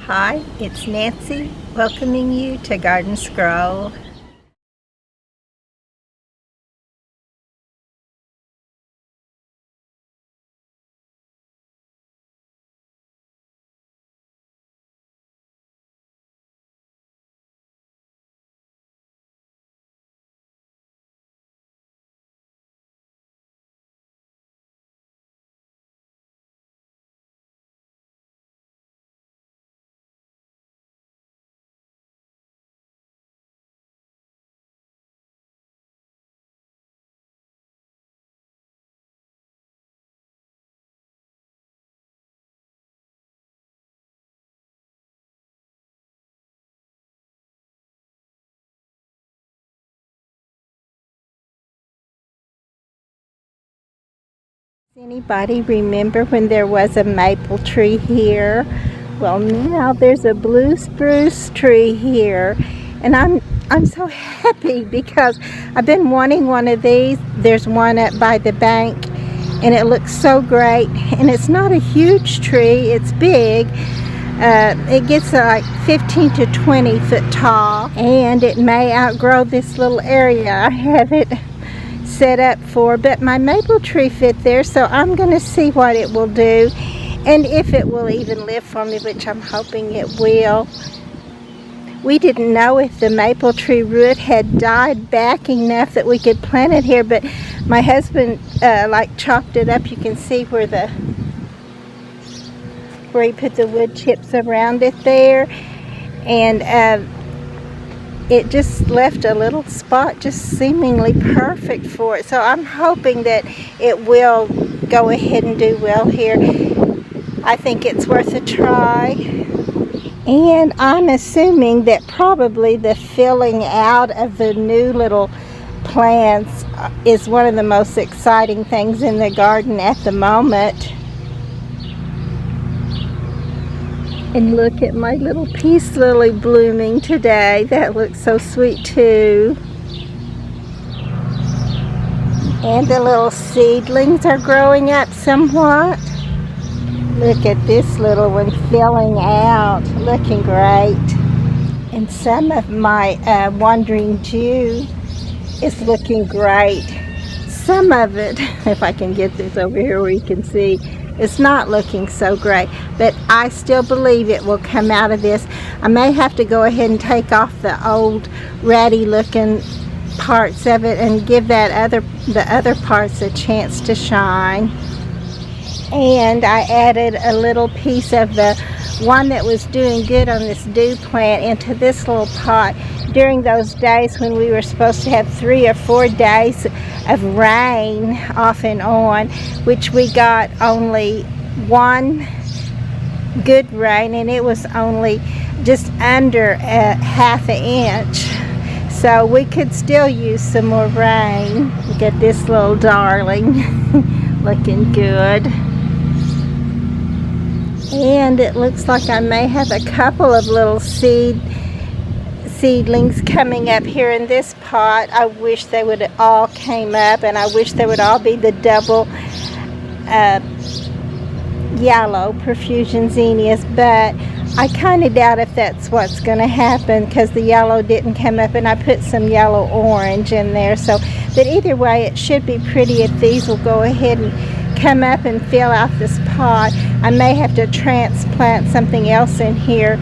Hi, it's Nancy welcoming you to Garden Scroll. Does anybody remember when there was a maple tree here? Well, now there's a blue spruce tree here, and I'm so happy because I've been wanting one of these. There's one up by the bank, and it looks so great. And it's not a huge tree; it's big. It gets like 15 to 20 foot tall, and it may outgrow this little area I have it set up for, but my maple tree fit there, so I'm going to see what it will do and if it will even live for me, which I'm hoping it will. We didn't know if the maple tree root had died back enough that we could plant it here, but my husband like chopped it up. You can see where he put the wood chips around it there, and it just left a little spot just seemingly perfect for it. So I'm hoping that it will go ahead and do well here. I think it's worth a try. And I'm assuming that probably the filling out of the new little plants is one of the most exciting things in the garden at the moment. And look at my little peace lily blooming today. That looks so sweet too. And the little seedlings are growing up somewhat. Look at this little one filling out, looking great. And some of my wandering Jew is looking great. Some of it, if I can get this over here where you can see, it's not looking so great, but I still believe it will come out of this. I may have to go ahead and take off the old ratty looking parts of it and give the other parts a chance to shine. And I added a little piece of the one that was doing good on this dew plant into this little pot during those days when we were supposed to have 3 or 4 days of rain off and on, which we got only one good rain, and it was only just under ½ an inch. So we could still use some more rain. Look at this little darling looking good. And it looks like I may have a couple of little seedlings coming up here in this pot. I wish they would all came up, and I wish they would all be the double yellow profusion zinnias, but I kind of doubt if that's what's going to happen because the yellow didn't come up, and I put some yellow orange in there. So, but either way, it should be pretty if these will go ahead and come up and fill out this pot. I may have to transplant something else in here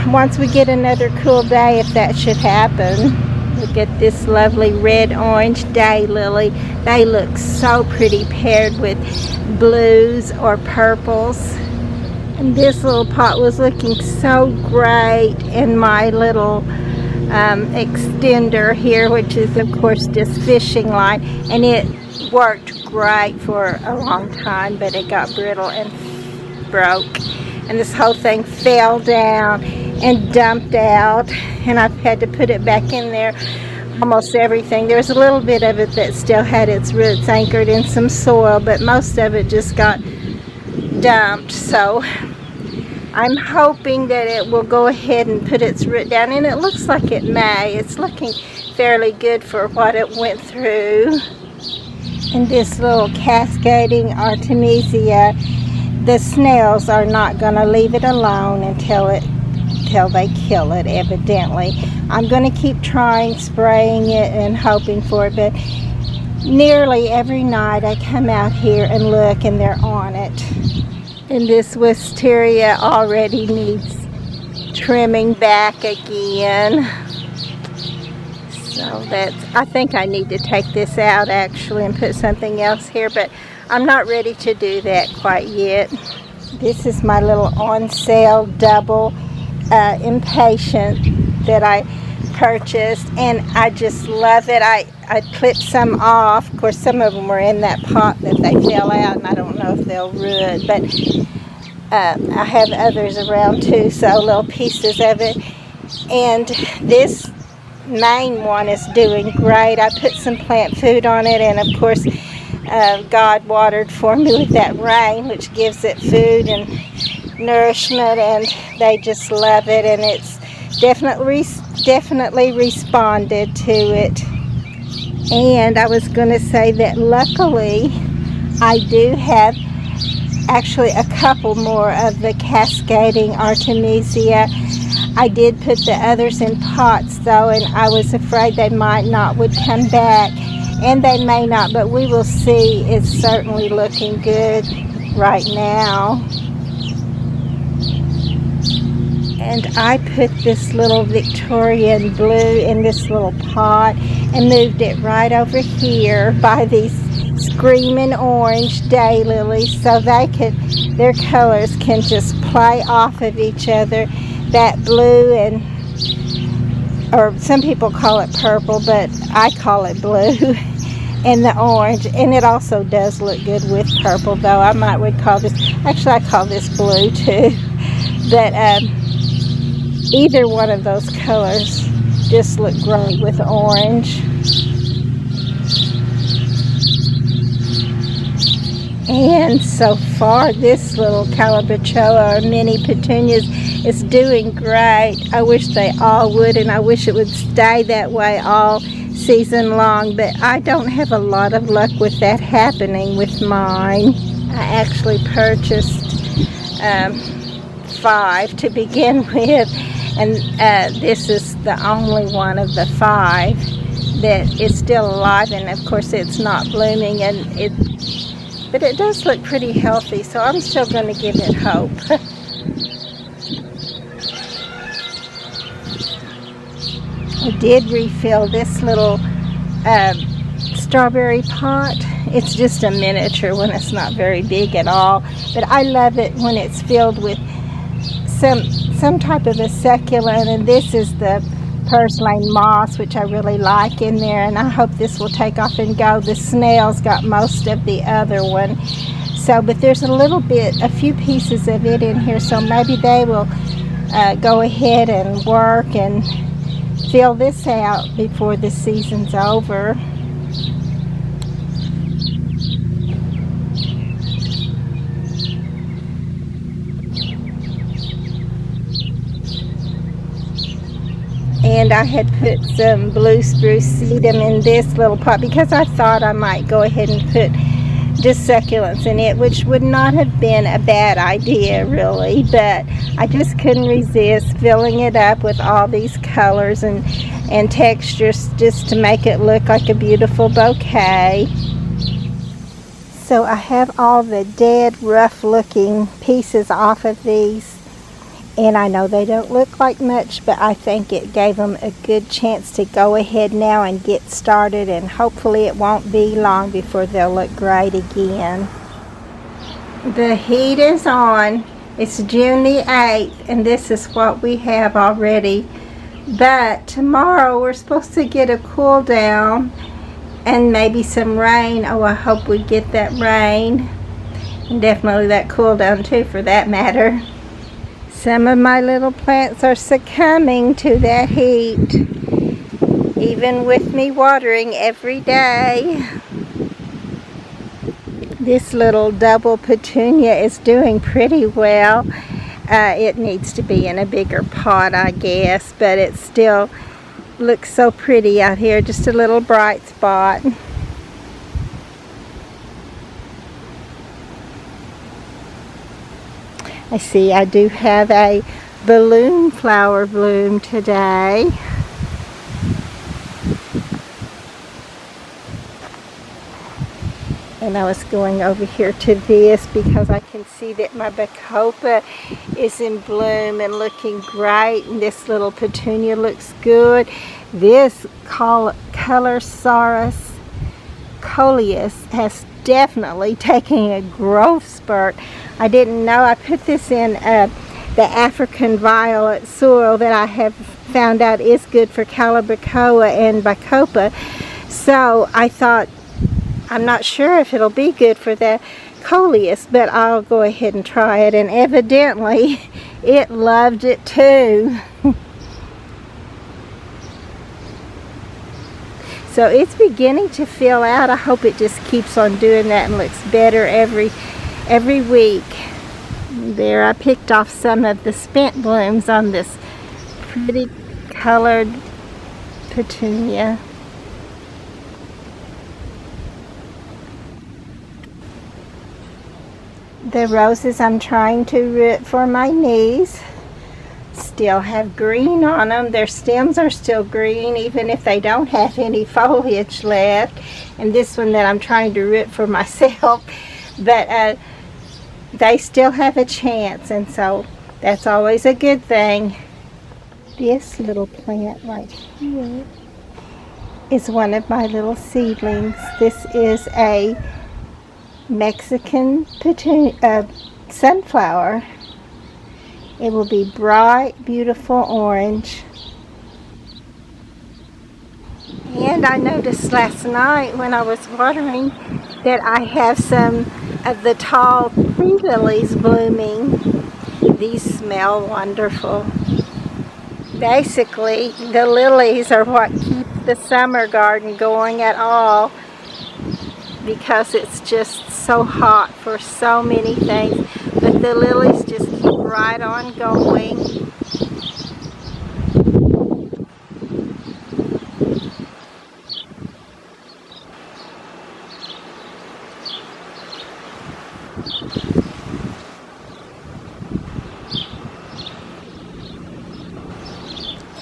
once we get another cool day, if that should happen. Look at this lovely red-orange daylily. They look so pretty paired with blues or purples. And this little pot was looking so great in my little extender here, which is of course just fishing line, and it worked great for a long time, but it got brittle and broke, and this whole thing fell down and dumped out, and I've had to put it back in there. Almost everything, there's a little bit of it that still had its roots anchored in some soil, but most of it just got dumped. So I'm hoping that it will go ahead and put its root down, and it looks like it may. It's looking fairly good for what it went through. And this little cascading artemisia the snails are not going to leave it alone until they kill it, evidently. I'm going to keep trying, spraying it and hoping for it, but nearly every night I come out here and look, and they're on it. And this wisteria already needs trimming back again. So I think I need to take this out actually and put something else here, but I'm not ready to do that quite yet. This is my little on sale double impatient that I purchased, and I just love it. I clipped some off. Of course, some of them were in that pot that they fell out, and I don't know if they'll root, but I have others around too, so little pieces of it. And this main one is doing great. I put some plant food on it, and of course God watered for me with that rain, which gives it food and nourishment, and they just love it, and it's definitely responded to it. And I was going to say that luckily I do have actually a couple more of the cascading artemisia. I did put the others in pots though, and I was afraid they might not would come back, and they may not, but we will see. It's certainly looking good right now. And I put this little Victorian blue in this little pot and moved it right over here by these screaming orange daylilies, so their colors can just play off of each other. That blue or some people call it purple, but I call it blue, and the orange. And it also does look good with purple, though. I would call this, actually I call this blue too. But either one of those colors just look great with orange. And so far, this little calabachoa or mini petunias is doing great. I wish they all would, and I wish it would stay that way all season long, but I don't have a lot of luck with that happening with mine. I actually purchased 5 to begin with, and this is the only one of the 5 that is still alive, and of course it's not blooming, but it does look pretty healthy, so I'm still going to give it hope. I did refill this little strawberry pot. It's just a miniature one, it's not very big at all, but I love it when it's filled with some type of a succulent, and this is the purslane moss, which I really like in there, and I hope this will take off and go. The snails got most of the other one, but there's a few pieces of it in here, so maybe they will go ahead and work and fill this out before the season's over. And I had put some blue spruce sedum in this little pot because I thought I might go ahead and put just succulents in it, which would not have been a bad idea really, but I just couldn't resist filling it up with all these colors and textures just to make it look like a beautiful bouquet. So I have all the dead, rough looking pieces off of these, and I know they don't look like much, but I think it gave them a good chance to go ahead now and get started, and hopefully it won't be long before they'll look great again. The heat is on. It's June the 8th, and this is what we have already. But tomorrow we're supposed to get a cool down and maybe some rain. Oh, I hope we get that rain, and definitely that cool down too, for that matter. Some of my little plants are succumbing to that heat, even with me watering every day. This little double petunia is doing pretty well. It needs to be in a bigger pot, I guess, but it still looks so pretty out here, just a little bright spot. I see I do have a balloon flower bloom today. And I was going over here to this because I can see that my bacopa is in bloom and looking great, and this little petunia looks good. This Colorsaurus coleus has definitely taken a growth spurt. I didn't know. I put this in the African violet soil that I have found out is good for calibrachoa and bacopa. So I thought, I'm not sure if it'll be good for the coleus, but I'll go ahead and try it, and evidently it loved it too. So it's beginning to fill out. I hope it just keeps on doing that and looks better every week. There, I picked off some of the spent blooms on this pretty colored petunia. The roses I'm trying to root for my niece still have green on them. Their stems are still green even if they don't have any foliage left. And this one that I'm trying to root for myself, but they still have a chance, and so that's always a good thing. This little plant right here is one of my little seedlings. This is a Mexican sunflower. It will be bright, beautiful orange. And I noticed last night when I was watering that I have some of the tall tree lilies blooming. These smell wonderful. Basically, the lilies are what keep the summer garden going at all, because it's just so hot for so many things, but the lilies just keep right on going.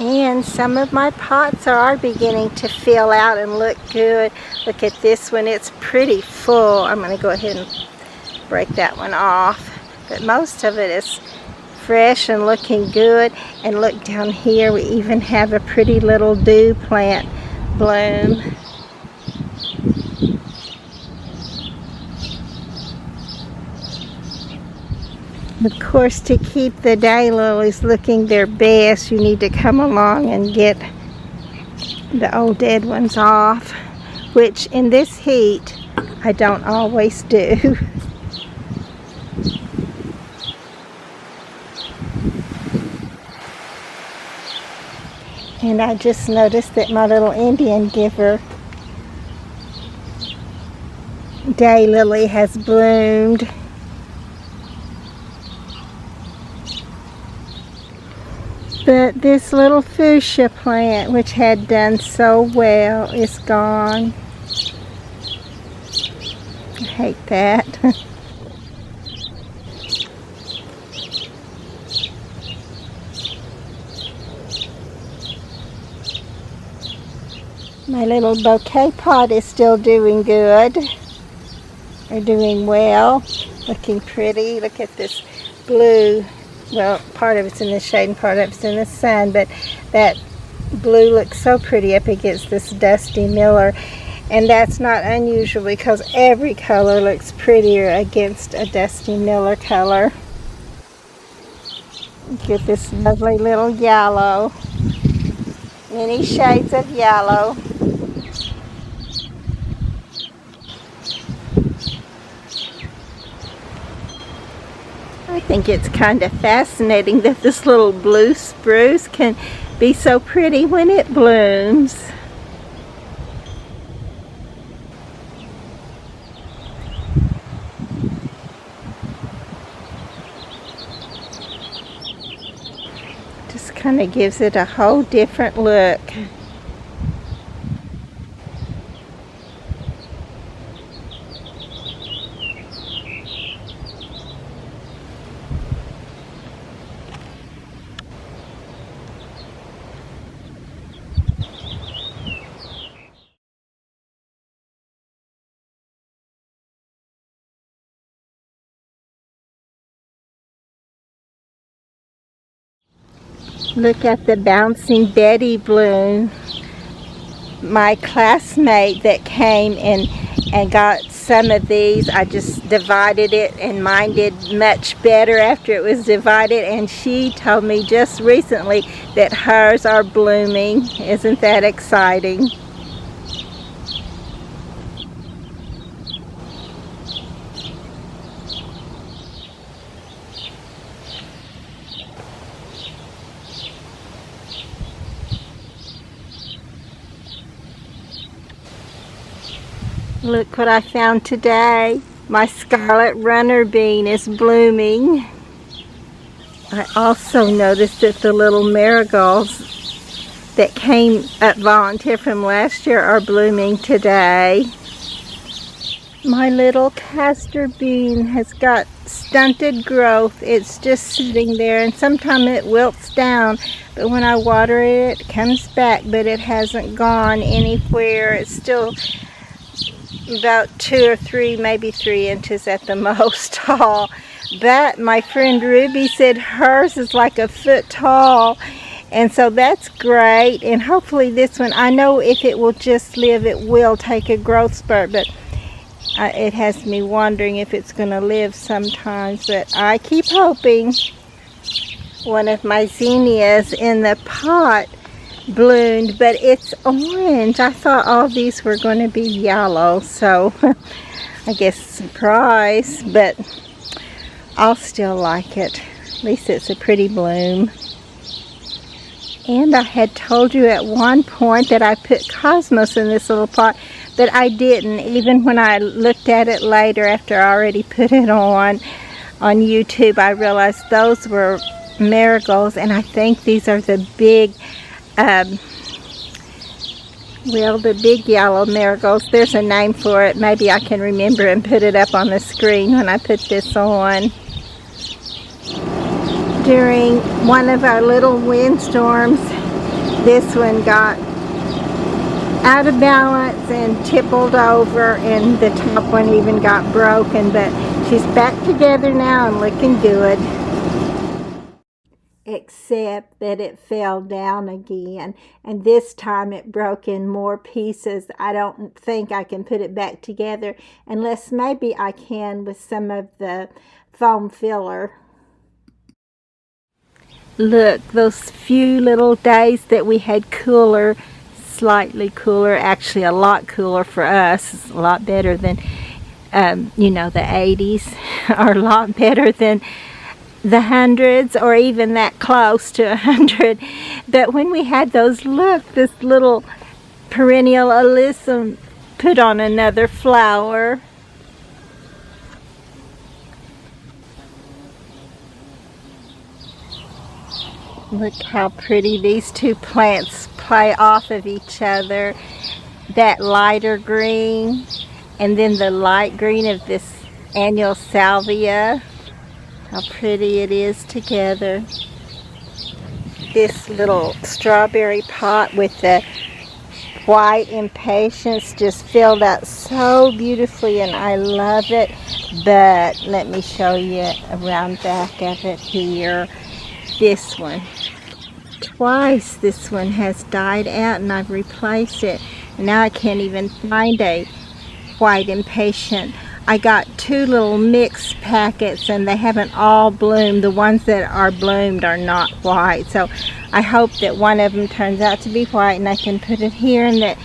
And some of my pots are beginning to fill out and look good. Look at this one, it's pretty full. I'm going to go ahead and break that one off. But most of it is fresh and looking good. And look down here, we even have a pretty little dew plant bloom. Of course, to keep the daylilies looking their best, you need to come along and get the old dead ones off, which in this heat I don't always do. And I just noticed that my little Indian giver daylily has bloomed. But this little fuchsia plant, which had done so well, is gone. I hate that. My little bouquet pot is still doing good, or doing well, looking pretty. Look at this blue. Well, part of it's in the shade and part of it's in the sun, but that blue looks so pretty up against this dusty Miller. And that's not unusual because every color looks prettier against a dusty Miller color. Look at this lovely little yellow. Many shades of yellow. I think it's kind of fascinating that this little blue spruce can be so pretty when it blooms. Just kind of gives it a whole different look. Look at the bouncing Betty bloom. My classmate that came and got some of these, I just divided it, and mine did much better after it was divided, and she told me just recently that hers are blooming. Isn't that exciting? Look what I found today. My scarlet runner bean is blooming. I also noticed that the little marigolds that came up volunteer from last year are blooming today. My little castor bean has got stunted growth. It's just sitting there, and sometimes it wilts down, but when I water it, it comes back, but it hasn't gone anywhere. It's still about 2 or 3, maybe 3 inches at the most tall. But my friend Ruby said hers is like a foot tall, and so that's great. And hopefully this one, I know if it will just live, it will take a growth spurt, but it has me wondering if it's going to live sometimes, but I keep hoping. One of my zinnias in the pot bloomed, but it's orange. I thought all these were going to be yellow, so I guess surprise, but I'll still like it. At least it's a pretty bloom. And I had told you at one point that I put cosmos in this little pot, but I didn't. Even when I looked at it later after I already put it on YouTube, I realized those were marigolds, and I think these are the big the big yellow marigolds. There's a name for it. Maybe I can remember and put it up on the screen when I put this on. During one of our little windstorms, this one got out of balance and tippled over, and the top one even got broken, but she's back together now and looking good. Except that it fell down again, and this time it broke in more pieces. I don't think I can put it back together unless maybe I can with some of the foam filler. Look, those few little days that we had cooler, slightly cooler, actually a lot cooler for us. It's a lot better than the 80s, are a lot better than the hundreds, or even that close to 100. But when we had those, look, this little perennial alyssum put on another flower. Look how pretty these two plants play off of each other. That lighter green and then the light green of this annual salvia. How pretty it is together. This little strawberry pot with the white impatiens just filled out so beautifully, and I love it. But let me show you around back of it here. This one. Twice this one has died out, and I've replaced it. Now I can't even find a white impatient. I got 2 little mixed packets, and they haven't all bloomed. The ones that are bloomed are not white. So I hope that one of them turns out to be white, and I can put it here, and that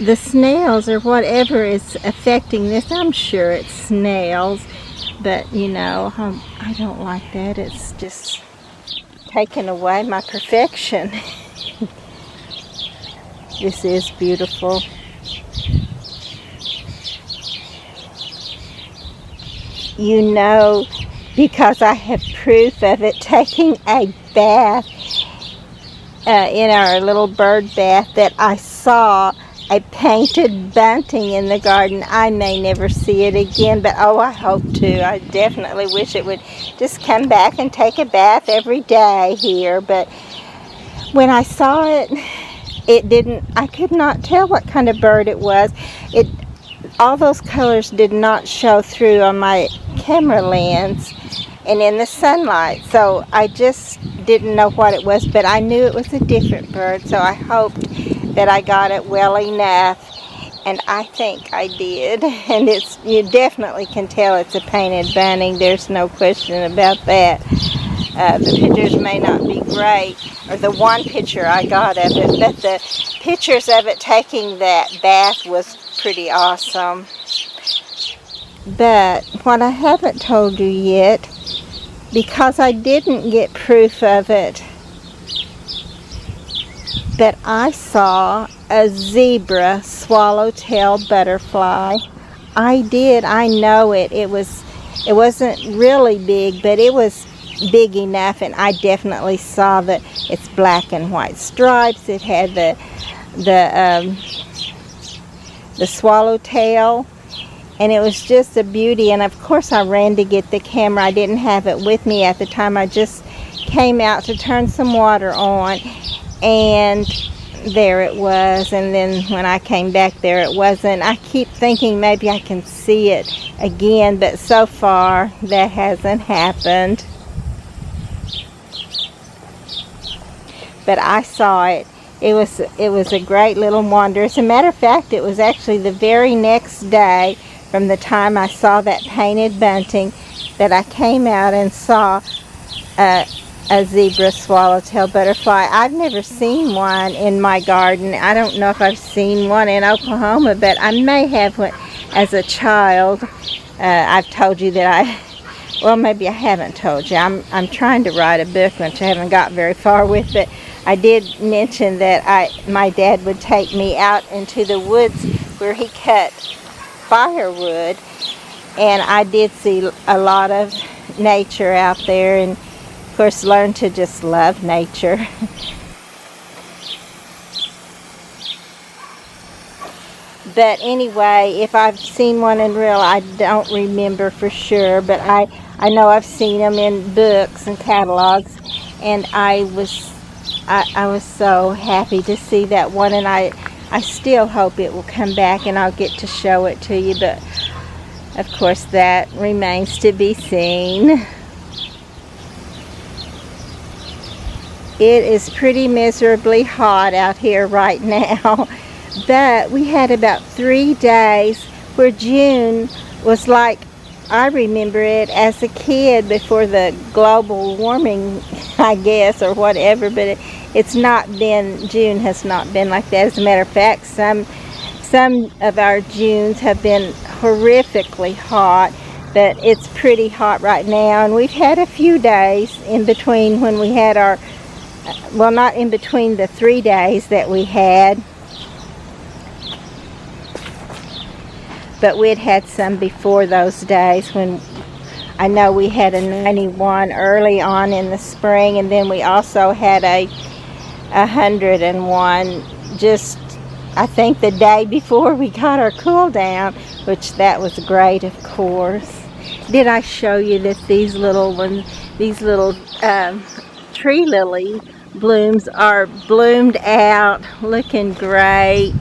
the snails or whatever is affecting this, I'm sure it's snails, but I don't like that. It's just taken away my perfection. This is beautiful. Because I have proof of it, taking a bath in our little bird bath, that I saw a painted bunting in the garden. I may never see it again, but I hope to. I definitely wish it would just come back and take a bath every day here. But when I saw it, I could not tell what kind of bird it was. All those colors did not show through on my camera lens and in the sunlight, so I just didn't know what it was, but I knew it was a different bird, so I hoped that I got it well enough, and I think I did. And you definitely can tell it's a painted bunting. There's no question about that. The pictures may not be great, or the one picture I got of it, but the pictures of it taking that bath was pretty awesome. But what I haven't told you yet, because I didn't get proof of it, but I saw a zebra swallowtail butterfly. I did. I know it. It wasn't really big, but it was big enough, and I definitely saw that it's black and white stripes. It had the swallowtail, and it was just a beauty. And of course I ran to get the camera. I didn't have it with me at the time. I just came out to turn some water on, and there it was. And then when I came back, there it wasn't. I keep thinking maybe I can see it again, but so far that hasn't happened. But I saw it. It was a great little wonder. As a matter of fact, it was actually the very next day from the time I saw that painted bunting that I came out and saw a zebra swallowtail butterfly. I've never seen one in my garden. I don't know if I've seen one in Oklahoma, but I may have one as a child. I've told you that well, maybe I haven't told you. I'm trying to write a book, which I haven't got very far with, but I did mention that my dad would take me out into the woods where he cut firewood, and I did see a lot of nature out there, and of course learned to just love nature. But anyway, if I've seen one in real, I don't remember for sure, but I know I've seen them in books and catalogs, and I was so happy to see that one, and I still hope it will come back and I'll get to show it to you, but of course that remains to be seen. It is pretty miserably hot out here right now, but we had about 3 days where June was like I remember it as a kid before the global warming, I guess, or whatever, but it's not been, June has not been like that. As a matter of fact, some of our Junes have been horrifically hot, but it's pretty hot right now, and we've had a few days in between when we had our, well, not in between the 3 days that we had, but we'd had some before those days when I know we had a 91 early on in the spring, and then we also had a 101 just, I think, the day before we got our cool down, which that was great, of course. Did I show you that these little tree lily blooms are bloomed out, looking great,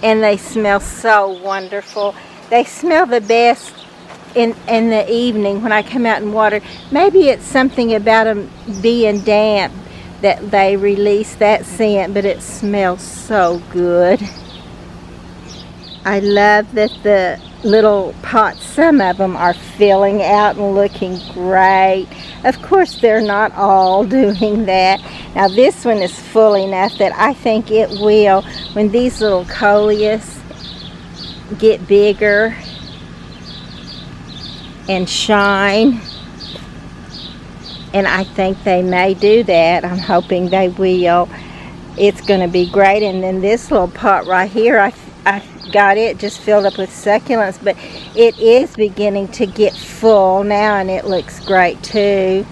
and they smell so wonderful. They smell the best in the evening when I come out and water. Maybe it's something about them being damp that they release that scent, but it smells so good. I love that the little pots, some of them are filling out and looking great. Of course, they're not all doing that. Now this one is full enough that I think it will, when these little coleus get bigger and shine, and I think they may do that. I'm hoping they will. It's going to be great. And then this little pot right here, I got it just filled up with succulents, but it is beginning to get full now, and it looks great too.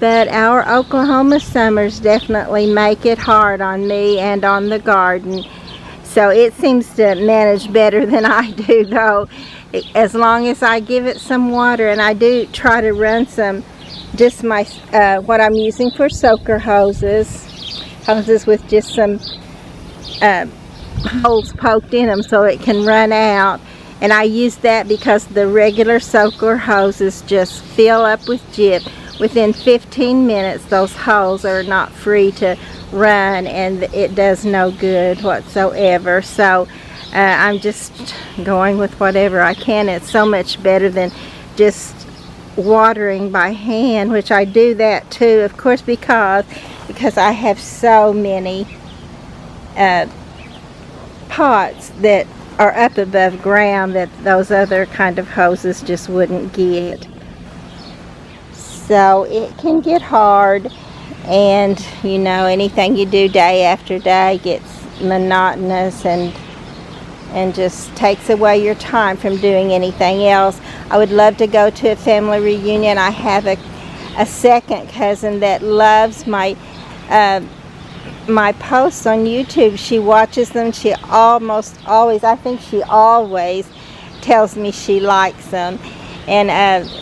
But our Oklahoma summers definitely make it hard on me and on the garden, so it seems to manage better than I do, though, as long as I give it some water. And I do try to run some, just my what I'm using for soaker hoses with just some holes poked in them so it can run out, and I use that because the regular soaker hoses just fill up with gyp within 15 minutes those holes are not free to run, and it does no good whatsoever. So I'm just going with whatever I can. It's so much better than just watering by hand, which I do that too, of course, because I have so many pots that are up above ground that those other kind of hoses just wouldn't get. So it can get hard, and you know, anything you do day after day gets monotonous and just takes away your time from doing anything else. I would love to go to a family reunion. I have a second cousin that loves my posts on YouTube. She watches them. She almost always, I think she always tells me she likes them, and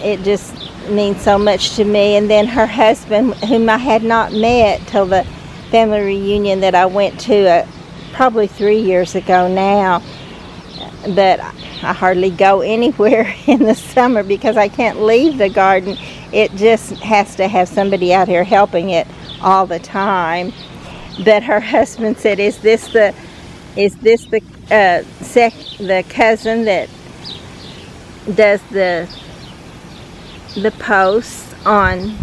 it just means so much to me. And then her husband, whom I had not met till the family reunion that I went to probably 3 years ago now, but I hardly go anywhere in the summer because I can't leave the garden. It just has to have somebody out here helping it all the time. But her husband said, is this the cousin that does the posts on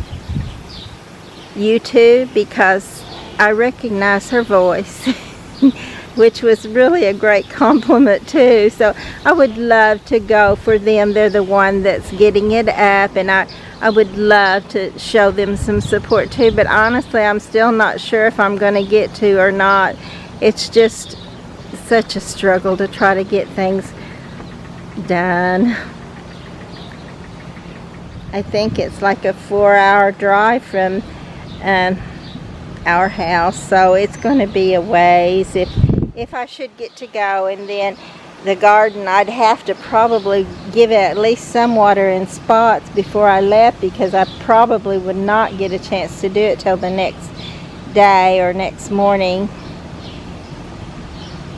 YouTube? Because I recognize her voice. Which was really a great compliment too. So I would love to go for them. They're the one that's getting it up, and I would love to show them some support too, but honestly I'm still not sure if I'm going to get to or not. It's just such a struggle to try to get things done. I think it's like a 4-hour drive from our house, so it's going to be a ways if I should get to go. And then the garden, I'd have to probably give it at least some water in spots before I left, because I probably would not get a chance to do it till the next day or next morning.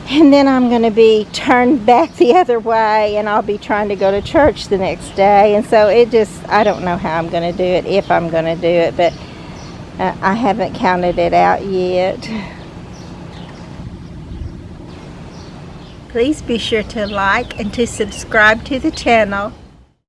And then I'm going to be turned back the other way, and I'll be trying to go to church the next day. And so I don't know how I'm going to do it, if I'm going to do it, but I haven't counted it out yet. Please be sure to like and to subscribe to the channel.